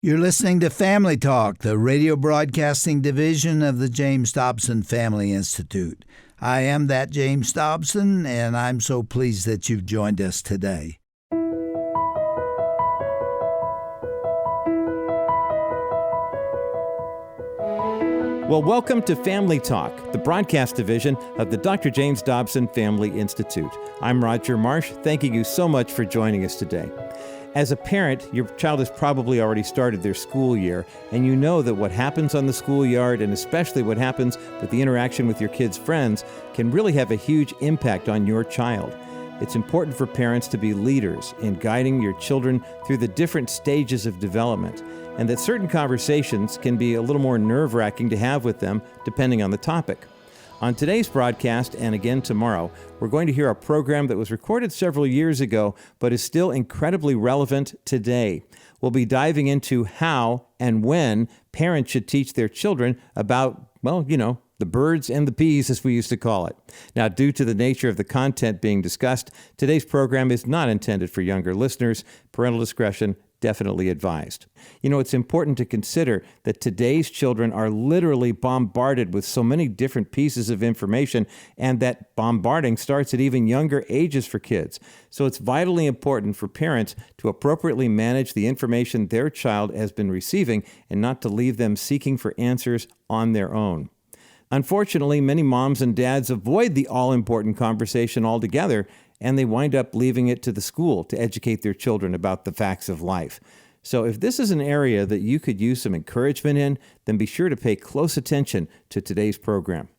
You're listening to Family Talk, the radio broadcasting division of the James Dobson Family Institute. I am that James Dobson, and I'm so pleased that you've joined us today. Well, welcome to Family Talk, the broadcast division of the Dr. James Dobson Family Institute. I'm Roger Marsh, thanking you so much for joining us today. As a parent, your child has probably already started their school year, and you know that what happens on the schoolyard, and especially what happens with the interaction with your kids' friends, can really have a huge impact on your child. It's important for parents to be leaders in guiding your children through the different stages of development, and that certain conversations can be a little more nerve-wracking to have with them, depending on the topic. On today's broadcast, and again tomorrow, we're going to hear a program that was recorded several years ago, but is still incredibly relevant today. We'll be diving into how and when parents should teach their children about, the birds and the bees, as we used to call it. Now, due to the nature of the content being discussed, today's program is not intended for younger listeners. Parental discretion definitely advised. It's important to consider that today's children are literally bombarded with so many different pieces of information, and that bombarding starts at even younger ages for kids. So it's vitally important for parents to appropriately manage the information their child has been receiving and not to leave them seeking for answers on their own. Unfortunately, many moms and dads avoid the all-important conversation altogether, and they wind up leaving it to the school to educate their children about the facts of life. So if this is an area that you could use some encouragement in, then be sure to pay close attention to today's program.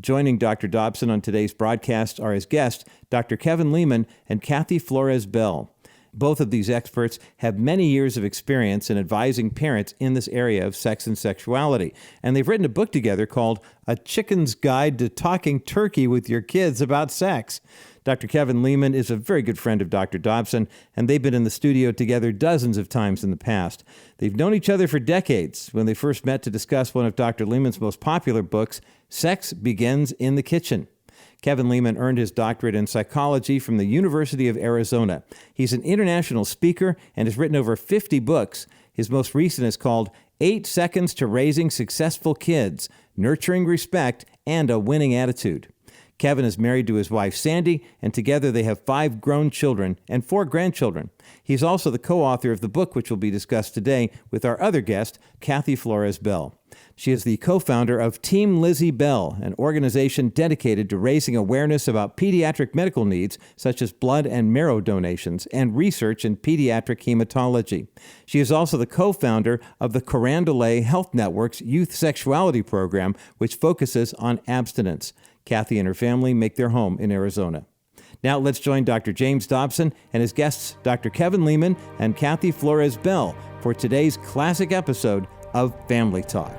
Joining Dr. Dobson on today's broadcast are his guests, Dr. Kevin Leman and Kathy Flores Bell. Both of these experts have many years of experience in advising parents in this area of sex and sexuality, and they've written a book together called A Chicken's Guide to Talking Turkey with Your Kids About Sex. Dr. Kevin Leman is a very good friend of Dr. Dobson, and they've been in the studio together dozens of times in the past. They've known each other for decades when they first met to discuss one of Dr. Leman's most popular books, Sex Begins in the Kitchen. Kevin Leman earned his doctorate in psychology from the University of Arizona. He's an international speaker and has written over 50 books. His most recent is called 8 Seconds to Raising Successful Kids, Nurturing Respect and a Winning Attitude. Kevin is married to his wife, Sande, and together they have 5 grown children and 4 grandchildren. He's also the co-author of the book, which will be discussed today with our other guest, Kathy Flores Bell. She is the co-founder of Team Lizzie Bell, an organization dedicated to raising awareness about pediatric medical needs, such as blood and marrow donations, and research in pediatric hematology. She is also the co-founder of the Carondelet Health Network's Youth Sexuality Program, which focuses on abstinence. Kathy and her family make their home in Arizona. Now let's join Dr. James Dobson and his guests, Dr. Kevin Leman and Kathy Flores Bell, for today's classic episode of Family Talk.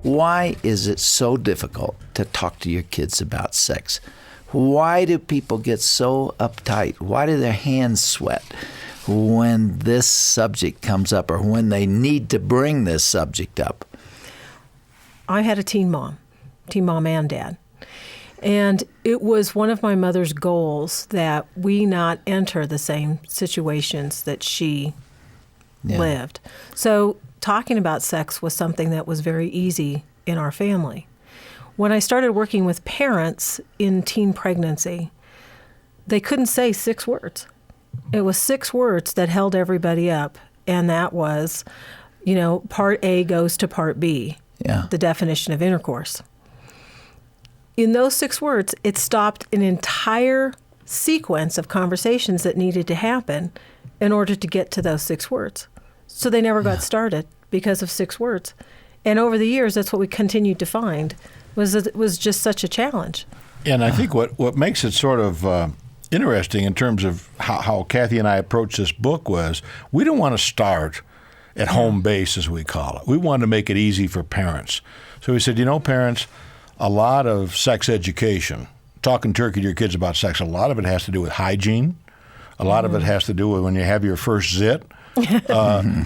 Why is it so difficult to talk to your kids about sex? Why do people get so uptight? Why do their hands sweat when this subject comes up or when they need to bring this subject up? I had a teen mom and dad. And it was one of my mother's goals that we not enter the same situations that she lived. So talking about sex was something that was very easy in our family. When I started working with parents in teen pregnancy, they couldn't say 6 words. It was 6 words that held everybody up, and that was, part A goes to part B, the definition of intercourse. In those 6 words, it stopped an entire sequence of conversations that needed to happen in order to get to those 6 words. So they never got started because of 6 words. And over the years, that's what we continued to find, was that it was just such a challenge. And I think what makes it sort of interesting in terms of how Kathy and I approached this book was we don't want to start at home base, as we call it. We wanted to make it easy for parents. So we said, parents, a lot of sex education, talking turkey to your kids about sex, a lot of it has to do with hygiene. A lot of it has to do with when you have your first zit.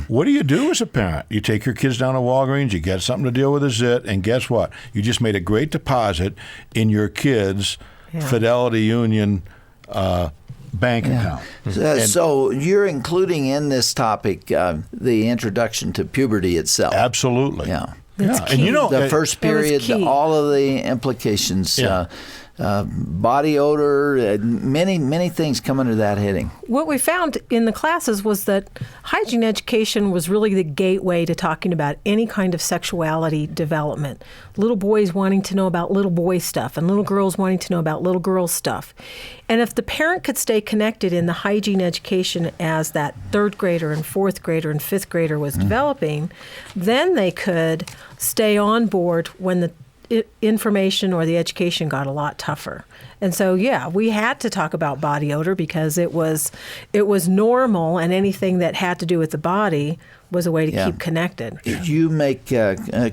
What do you do as a parent? You take your kids down to Walgreens, you get something to deal with a zit, and guess what? You just made a great deposit in your kids' Fidelity Union bank account. So you're including in this topic the introduction to puberty itself. Absolutely. Yeah. That's And key. you know, The first period, key. all of the implications, Yeah. body odor, many things come under that heading. What we found in the classes was that hygiene education was really the gateway to talking about any kind of sexuality development. Little boys wanting to know about little boy stuff and little girls wanting to know about little girl stuff. And if the parent could stay connected in the hygiene education as that third grader and fourth grader and fifth grader was developing, then they could stay on board when the information or the education got a lot tougher. And so, yeah, we had to talk about body odor because it was normal, and anything that had to do with the body was a way to keep connected. You make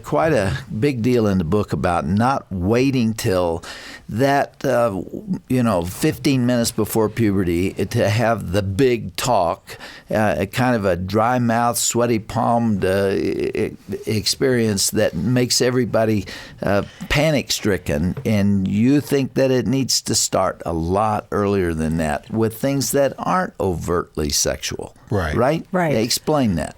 quite a big deal in the book about not waiting till that, 15 minutes before puberty to have the big talk, kind of a dry mouth, sweaty palmed experience that makes everybody panic stricken. And you think that it needs to start a lot earlier than that with things that aren't overtly sexual. Right. Right? Right. Explain that.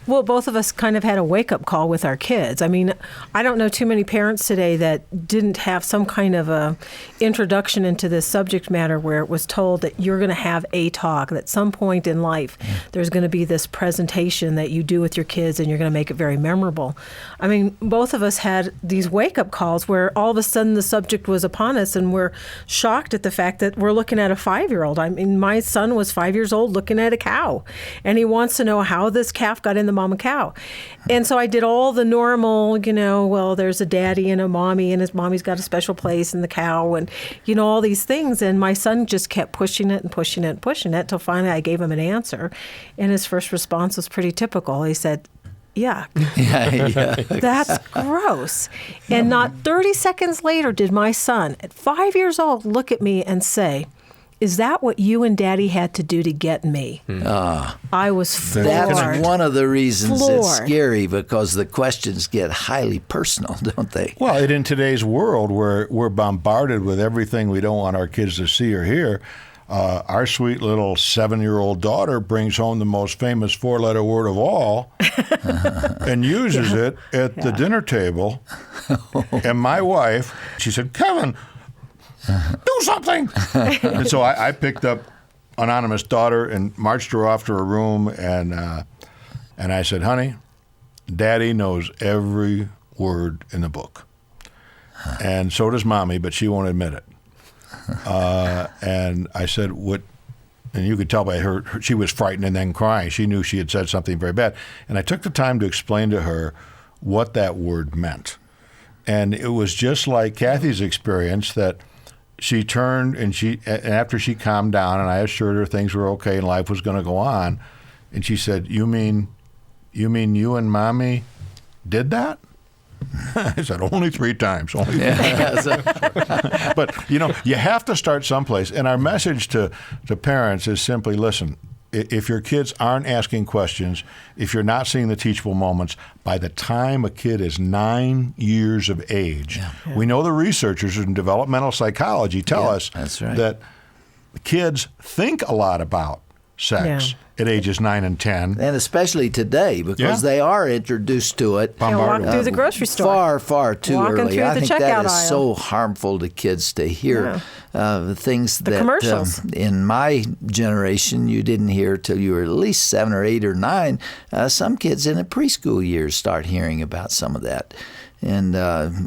Well, both of us kind of had a wake-up call with our kids. I mean, I don't know too many parents today that didn't have some kind of a introduction into this subject matter where it was told that you're going to have a talk, that at some point in life there's going to be this presentation that you do with your kids and you're going to make it very memorable. I mean, both of us had these wake-up calls where all of a sudden the subject was upon us and we're shocked at the fact that we're looking at a 5-year-old. I mean, my son was 5 years old looking at a cow, and he wants to know how this calf got in the mama cow. And so I did all the normal, well, there's a daddy and a mommy, and his mommy's got a special place in the cow, and, all these things. And my son just kept pushing it and pushing it and pushing it till finally I gave him an answer. And his first response was pretty typical. He said, "Yeah, that's gross." And not 30 seconds later did my son, at 5 years old, look at me and say, "Is that what you and Daddy had to do to get me?" I was floored. That's one of the reasons it's Floored. scary, because the questions get highly personal, don't they? Well, in today's world where we're bombarded with everything we don't want our kids to see or hear, our sweet little 7-year-old daughter brings home the most famous 4-letter word of all and uses it at the dinner table. And my wife, she said, "Kevin, do something." And so I picked up anonymous daughter and marched her off to her room, and I said, "Honey, Daddy knows every word in the book, and so does Mommy, but she won't admit it." And I said, "What?" And you could tell by her, she was frightened and then crying. She knew she had said something very bad. And I took the time to explain to her what that word meant. And it was just like Kathy's experience, that she turned and after she calmed down and I assured her things were okay and life was going to go on, and she said, you mean you and Mommy did that?" I said, "Only 3 times. Only 3 times." But, you have to start someplace. And our message to parents is simply, listen, if your kids aren't asking questions, if you're not seeing the teachable moments, by the time a kid is 9 years of age, we know the researchers in developmental psychology tell us that's right. that kids think a lot about sex at ages 9 and 10. And especially today, because they are introduced to it. Walk through the grocery store. Far, far too Walking early. through I the think that checkout is aisle. so harmful to kids to hear things that commercials. In my generation you didn't hear till you were at least 7 or 8 or 9. Some kids in the preschool years start hearing about some of that. And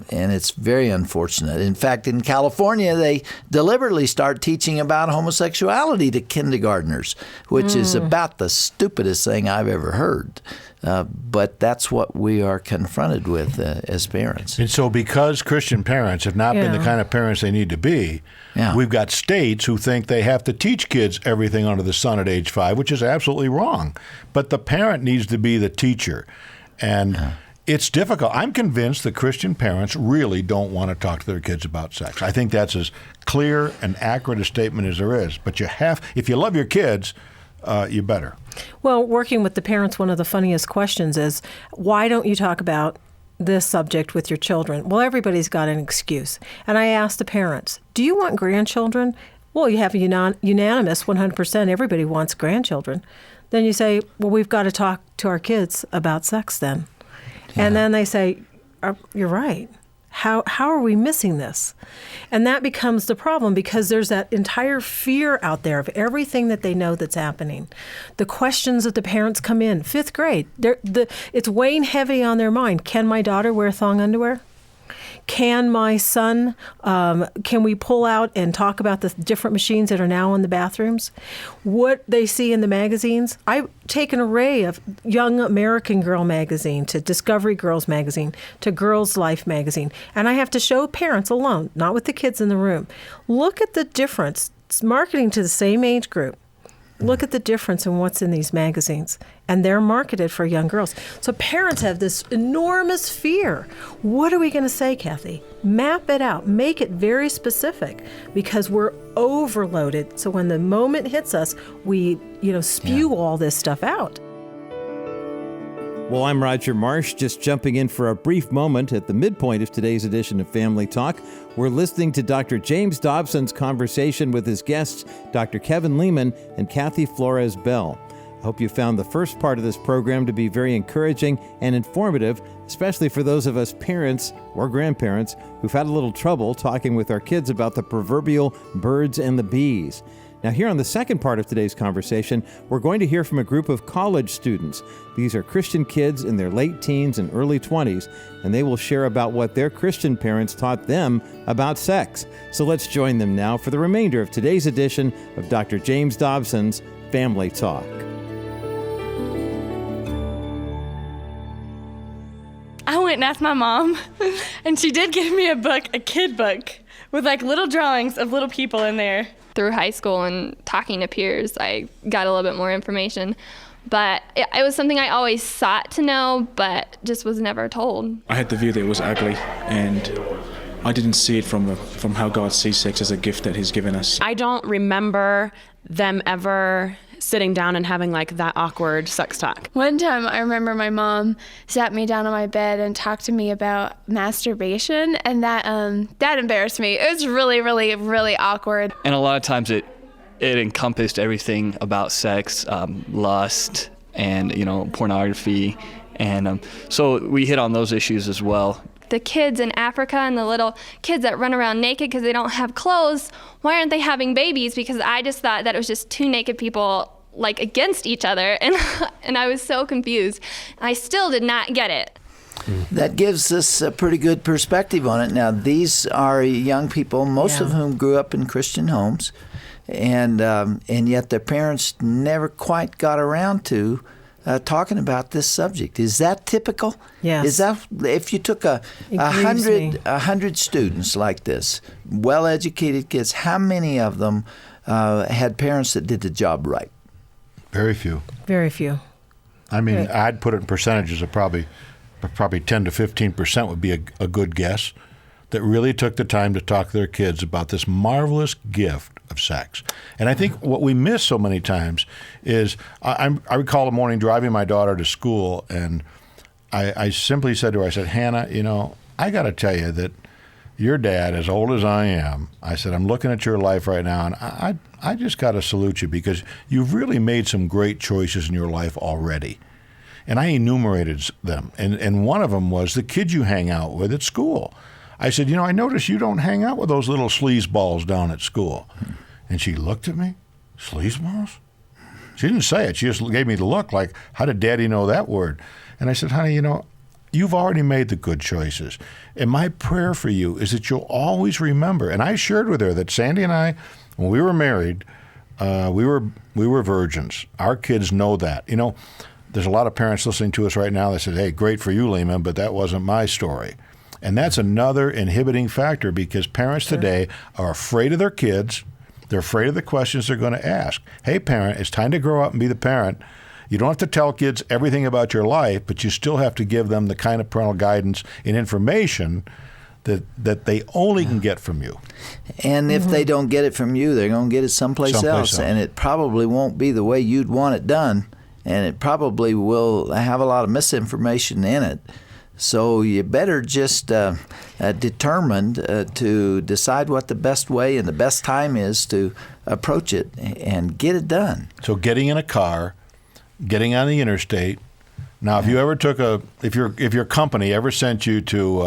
it's very unfortunate. In fact, in California, they deliberately start teaching about homosexuality to kindergartners, which is about the stupidest thing I've ever heard. But that's what we are confronted with as parents. And so because Christian parents have not been the kind of parents they need to be, we've got states who think they have to teach kids everything under the sun at age 5, which is absolutely wrong. But the parent needs to be the teacher. And it's difficult. I'm convinced that Christian parents really don't want to talk to their kids about sex. I think that's as clear and accurate a statement as there is. But if you love your kids, you better. Well, working with the parents, one of the funniest questions is, why don't you talk about this subject with your children? Well, everybody's got an excuse. And I asked the parents, do you want grandchildren? Well, you have a unanimous 100%, everybody wants grandchildren. Then you say, well, we've got to talk to our kids about sex then. Yeah. And then they say, you're right. How are we missing this? And that becomes the problem, because there's that entire fear out there of everything that they know that's happening. The questions that the parents come in, 5th grade, it's weighing heavy on their mind. Can my daughter wear thong underwear? Can my son, can we pull out and talk about the different machines that are now in the bathrooms? What they see in the magazines. I take an array of Young American Girl magazine to Discovery Girls magazine to Girls Life magazine. And I have to show parents alone, not with the kids in the room. Look at the difference. It's marketing to the same age group. Look at the difference in what's in these magazines. And they're marketed for young girls. So parents have this enormous fear. What are we going to say, Kathy? Map it out. Make it very specific, because we're overloaded. So when the moment hits us, we, spew all this stuff out. Well, I'm Roger Marsh, just jumping in for a brief moment at the midpoint of today's edition of Family Talk. We're listening to Dr. James Dobson's conversation with his guests, Dr. Kevin Leman and Kathy Flores Bell. I hope you found the first part of this program to be very encouraging and informative, especially for those of us parents or grandparents who've had a little trouble talking with our kids about the proverbial birds and the bees. Now, here on the second part of today's conversation, we're going to hear from a group of college students. These are Christian kids in their late teens and early 20s, and they will share about what their Christian parents taught them about sex. So let's join them now for the remainder of today's edition of Dr. James Dobson's Family Talk. I went and asked my mom, and she did give me a book, a kid book, with like little drawings of little people in there. Through high school and talking to peers, I got a little bit more information. But it was something I always sought to know, but just was never told. I had the view that it was ugly, and I didn't see it from how God sees sex as a gift that He's given us. I don't remember them ever sitting down and having like that awkward sex talk. One time I remember my mom sat me down on my bed and talked to me about masturbation, and that embarrassed me. It was really, really, really awkward. And a lot of times it encompassed everything about sex, lust, and pornography, and so we hit on those issues as well. The kids in Africa and the little kids that run around naked because they don't have clothes, why aren't they having babies? Because I just thought that it was just two naked people like against each other, and I was so confused. I still did not get it. That gives us a pretty good perspective on it. Now, these are young people, most of whom grew up in Christian homes, and yet their parents never quite got around to talking about this subject. Is that typical? Yes. Is that, if you took a 100 students like this, well-educated kids, how many of them had parents that did the job right? Very few. Very few. I mean, I'd put it in percentages of probably 10 to 15% would be a good guess, that really took the time to talk to their kids about this marvelous gift of sex. And I think what we miss so many times is, I recall a morning driving my daughter to school, and I simply said to her, I said, Hannah, I got to tell you that your dad, as old as I am, I said, I'm looking at your life right now, and I just got to salute you, because you've really made some great choices in your life already. And I enumerated them, and one of them was the kids you hang out with at school. I said, I noticed you don't hang out with those little sleazeballs down at school. And she looked at me, sleazeballs? She didn't say it. She just gave me the look like, how did Daddy know that word? And I said, honey, you've already made the good choices. And my prayer for you is that you'll always remember. And I shared with her that Sande and I, when we were married, we were virgins. Our kids know that. There's a lot of parents listening to us right now that said, hey, great for you, Leman, but that wasn't my story. And that's another inhibiting factor, because parents today are afraid of their kids. They're afraid of the questions they're going to ask. Hey, parent, it's time to grow up and be the parent. You don't have to tell kids everything about your life, but you still have to give them the kind of parental guidance and information that they only can get from you. And if they don't get it from you, they're going to get it someplace else. And it probably won't be the way you'd want it done. And it probably will have a lot of misinformation in it. So you better just determined to decide what the best way and the best time is to approach it and get it done. So getting in a car, getting on the interstate. Now, if you ever took if your company ever sent you to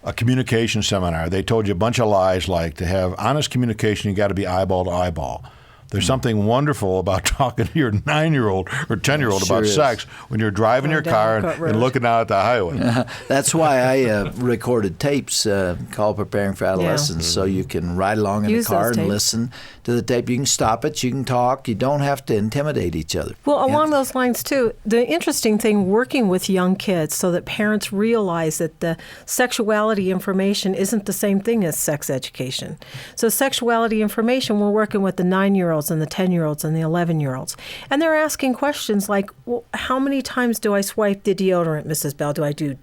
a communication seminar, they told you a bunch of lies like to have honest communication, you got to be eyeball to eyeball. There's something wonderful about talking to your 9-year-old or 10-year-old about sex when you're driving your car and looking out at the highway. That's why I recorded tapes called Preparing for Adolescence, so you can ride along in the car and listen to the tape. You can stop it, you can talk, you don't have to intimidate each other. Well, along those lines, too, the interesting thing working with young kids so that parents realize that the sexuality information isn't the same thing as sex education. So sexuality information, we're working with the 9-year-olds and the 10-year-olds and the 11-year-olds. And they're asking questions like, well, how many times do I swipe the deodorant, Mrs. Bell? Do I do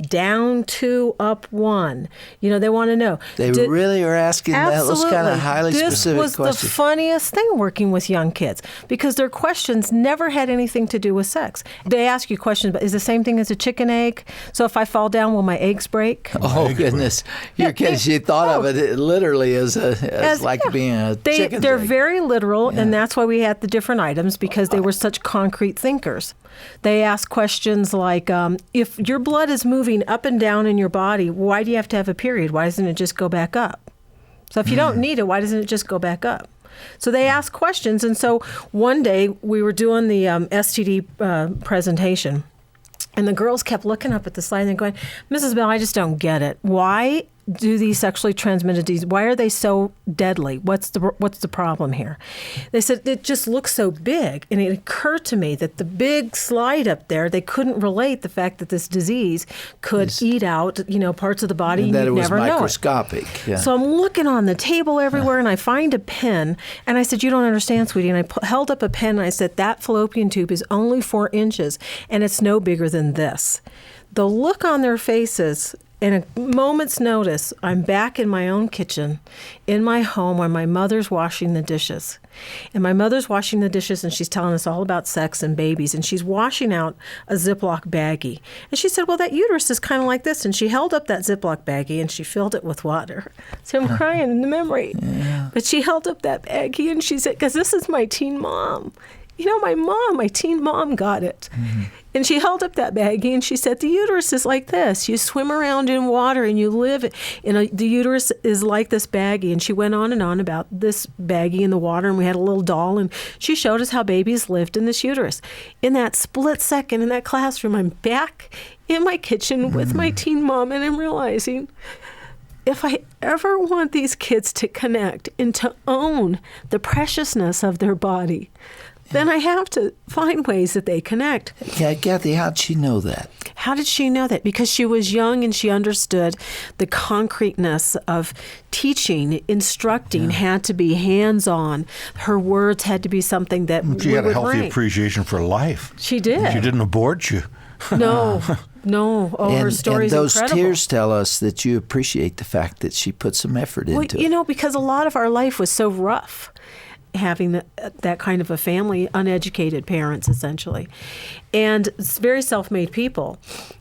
down 2, up 1? You know, they want to know. They really are asking those kind of highly specific questions. This was the funniest thing working with young kids because their questions never had anything to do with sex. They ask you questions, but is the same thing as a chicken egg? So if I fall down, will my eggs break? Oh, goodness. Your kids, you thought of it literally as like being a chicken egg. They're very literal, and that's why we had the different items, because they were such concrete thinkers. They ask questions like, if your blood is moving up and down in your body, why do you have to have a period? Why doesn't it just go back up? So if you don't need it, why doesn't it just go back up? So they ask questions. And so one day we were doing the STD presentation, and the girls kept looking up at the slide and going, Mrs. Bell, I just don't get it. Why do these sexually transmitted diseases, why are they so deadly? What's the problem here? They said, it just looks so big. And it occurred to me that the big slide up there, they couldn't relate the fact that this disease could eat out, parts of the body and that you'd it was never know. microscopic. Yeah. So I'm looking on the table everywhere, and I find a pen, and I said, you don't understand, sweetie. And I held up a pen, and I said, that fallopian tube is only 4 inches, and it's no bigger than this. The look on their faces, in a moment's notice, I'm back in my own kitchen, in my home, where my mother's washing the dishes. And my mother's washing the dishes, and she's telling us all about sex and babies, and she's washing out a Ziploc baggie. And she said, well, that uterus is kind of like this. And she held up that Ziploc baggie, and she filled it with water. So I'm crying in the memory. Yeah. But she held up that baggie, and she said, because this is my teen mom. My teen mom got it. Mm-hmm. And she held up that baggie, and she said, the uterus is like this. You swim around in water, and you live the uterus is like this baggie. And she went on and on about this baggie in the water, and we had a little doll, and she showed us how babies lived in this uterus. In that split second in that classroom, I'm back in my kitchen with my teen mom, and I'm realizing, if I ever want these kids to connect and to own the preciousness of their body, then I have to find ways that they connect. Yeah, Kathy, how'd she know that? How did she know that? Because she was young and she understood the concreteness of teaching, instructing had to be hands-on. Her words had to be something that she had a healthy ring. Appreciation for life. She did. She didn't abort you. No. Oh, her story's incredible. And those tears tell us that you appreciate the fact that she put some effort into it. Because a lot of our life was so rough, having that kind of a family, uneducated parents, essentially. And it's very self-made people.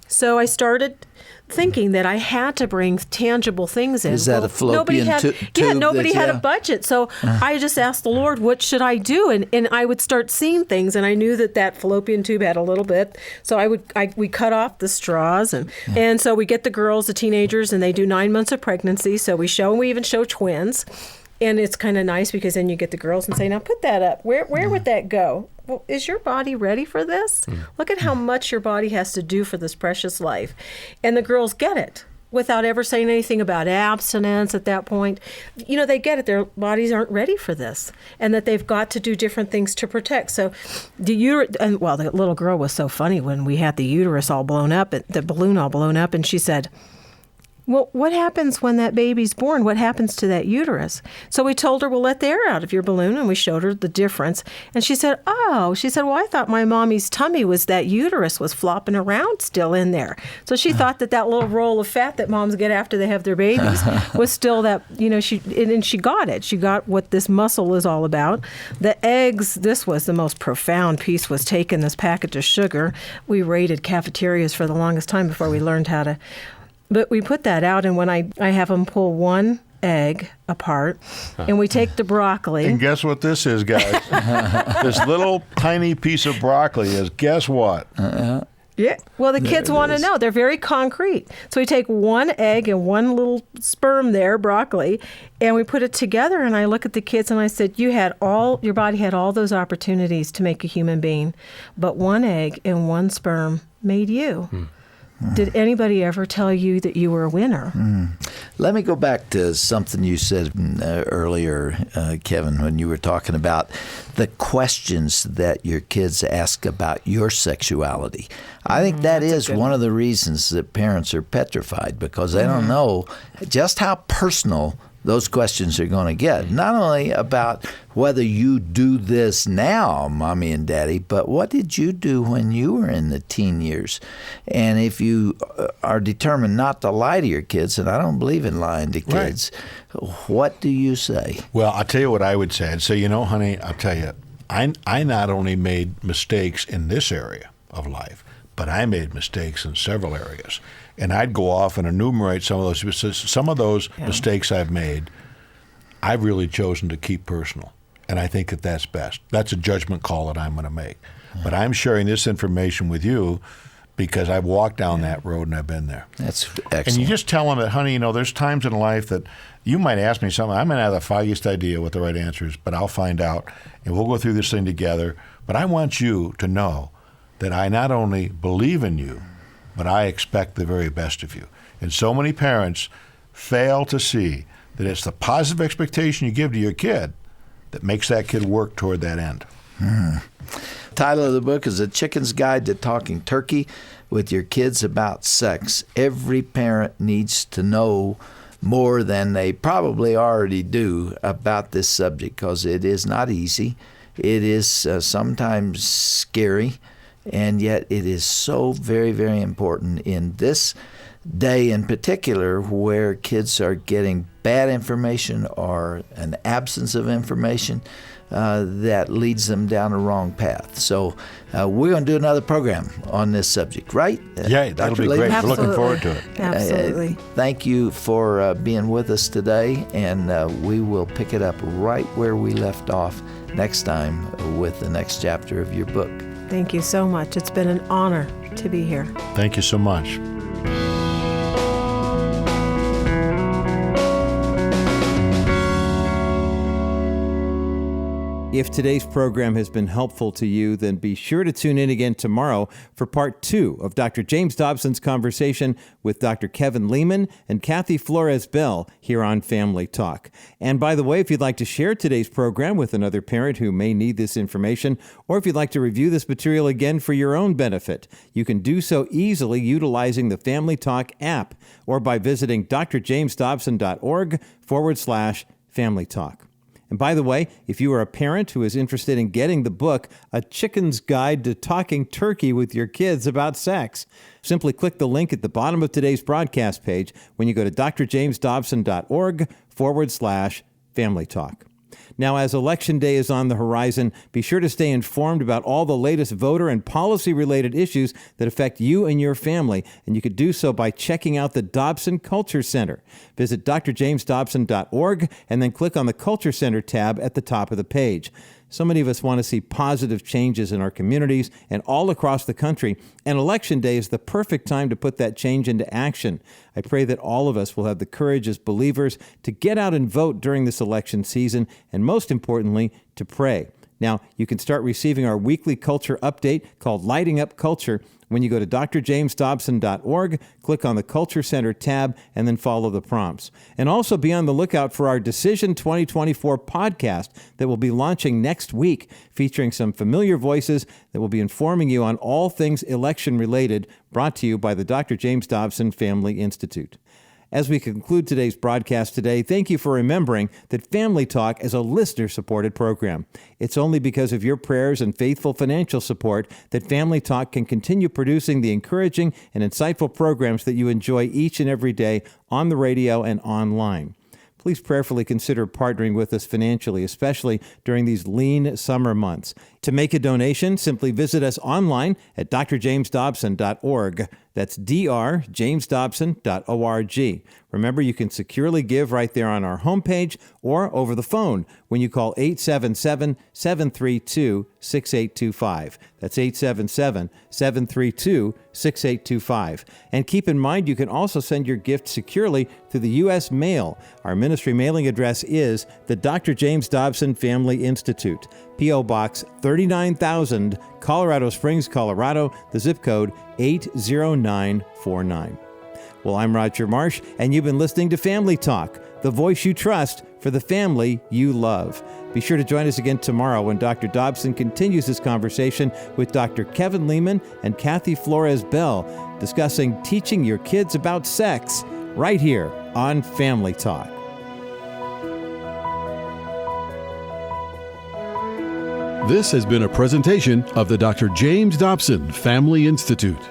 So I started thinking that I had to bring tangible things in. Is that a fallopian tube? Yeah, nobody had a budget. So I just asked the Lord, what should I do? And I would start seeing things, and I knew that fallopian tube had a little bit. So we cut off the straws, and so we get the girls, the teenagers, and they do 9 months of pregnancy. So we even show twins. And it's kind of nice because then you get the girls and say, now put that up. Where would that go? Well, is your body ready for this? Look at how much your body has to do for this precious life. And the girls get it without ever saying anything about abstinence at that point. They get it. Their bodies aren't ready for this, and that they've got to do different things to protect. So the little girl was so funny when we had the uterus all blown up, the balloon all blown up, and she said, well, what happens when that baby's born? What happens to that uterus? So we told her, well, let the air out of your balloon, and we showed her the difference. And she said, well, I thought my mommy's tummy was that uterus was flopping around still in there. So she thought that little roll of fat that moms get after they have their babies was still that, and she got it. She got what this muscle is all about. The eggs, this was the most profound piece, was taking this package of sugar. We raided cafeterias for the longest time before we learned how to. But we put that out, and when I have them pull one egg apart, and we take the broccoli. And guess what this is, guys? This little tiny piece of broccoli is, guess what? Yeah. Well, the kids want to know. They're very concrete. So we take one egg and one little sperm there, broccoli, and we put it together, and I look at the kids and I said, your body had all those opportunities to make a human being, but one egg and one sperm made you. Did anybody ever tell you that you were a winner? Let me go back to something you said earlier, Kevin, when you were talking about the questions that your kids ask about your sexuality. I think that is one of the reasons that parents are petrified, because they don't know just how personal those questions are going to get. Not only about whether you do this now, Mommy and Daddy, but what did you do when you were in the teen years? And if you are determined not to lie to your kids, and I don't believe in lying to kids, what do you say? Well, I'll tell you what I would say. I'd say, honey, I'll tell you, I not only made mistakes in this area of life, but I made mistakes in several areas. And I'd go off and enumerate some of those. Some of those mistakes I've made, I've really chosen to keep personal. And I think that that's best. That's a judgment call that I'm going to make. But I'm sharing this information with you because I've walked down that road and I've been there. That's excellent. And you just tell them that, honey, there's times in life that you might ask me something. I might not have the foggiest idea what the right answer is, but I'll find out, and we'll go through this thing together. But I want you to know that I not only believe in you, but I expect the very best of you. And so many parents fail to see that it's the positive expectation you give to your kid that makes that kid work toward that end. Title of the book is A Chicken's Guide to Talking Turkey with Your Kids About Sex. Every parent needs to know more than they probably already do about this subject, because it is not easy. It is sometimes scary. And yet it is so very, very important in this day in particular, where kids are getting bad information or an absence of information that leads them down a wrong path. So we're going to do another program on this subject, right? Yeah, that'll be great. We're looking forward to it. Absolutely. Thank you for being with us today, and we will pick it up right where we left off next time with the next chapter of your book. Thank you so much. It's been an honor to be here. Thank you so much. If today's program has been helpful to you, then be sure to tune in again tomorrow for part 2 of Dr. James Dobson's conversation with Dr. Kevin Leman and Kathy Flores Bell here on Family Talk. And by the way, if you'd like to share today's program with another parent who may need this information, or if you'd like to review this material again for your own benefit, you can do so easily utilizing the Family Talk app or by visiting drjamesdobson.org/Family Talk. And by the way, if you are a parent who is interested in getting the book, A Chicken's Guide to Talking Turkey with Your Kids About Sex, simply click the link at the bottom of today's broadcast page when you go to drjamesdobson.org/Family Talk. Now, as Election Day is on the horizon, be sure to stay informed about all the latest voter and policy-related issues that affect you and your family, and you could do so by checking out the Dobson Culture Center. Visit drjamesdobson.org and then click on the Culture Center tab at the top of the page. So many of us want to see positive changes in our communities and all across the country, and Election Day is the perfect time to put that change into action. I pray that all of us will have the courage as believers to get out and vote during this election season, and most importantly, to pray. Now, you can start receiving our weekly culture update called Lighting Up Culture when you go to drjamesdobson.org, click on the Culture Center tab, and then follow the prompts. And also be on the lookout for our Decision 2024 podcast that will be launching next week, featuring some familiar voices that will be informing you on all things election-related, brought to you by the Dr. James Dobson Family Institute. As we conclude today's broadcast today, thank you for remembering that Family Talk is a listener-supported program. It's only because of your prayers and faithful financial support that Family Talk can continue producing the encouraging and insightful programs that you enjoy each and every day on the radio and online. Please prayerfully consider partnering with us financially, especially during these lean summer months. To make a donation, simply visit us online at drjamesdobson.org. That's drjamesdobson.org. Remember, you can securely give right there on our homepage or over the phone when you call 877-732-6825. That's 877-732-6825. And keep in mind, you can also send your gift securely through the U.S. mail. Our ministry mailing address is the Dr. James Dobson Family Institute, P.O. Box 39,000, Colorado Springs, Colorado, the zip code 80949. Well, I'm Roger Marsh, and you've been listening to Family Talk, the voice you trust for the family you love. Be sure to join us again tomorrow when Dr. Dobson continues his conversation with Dr. Kevin Leman and Kathy Flores Bell, discussing teaching your kids about sex right here on Family Talk. This has been a presentation of the Dr. James Dobson Family Institute.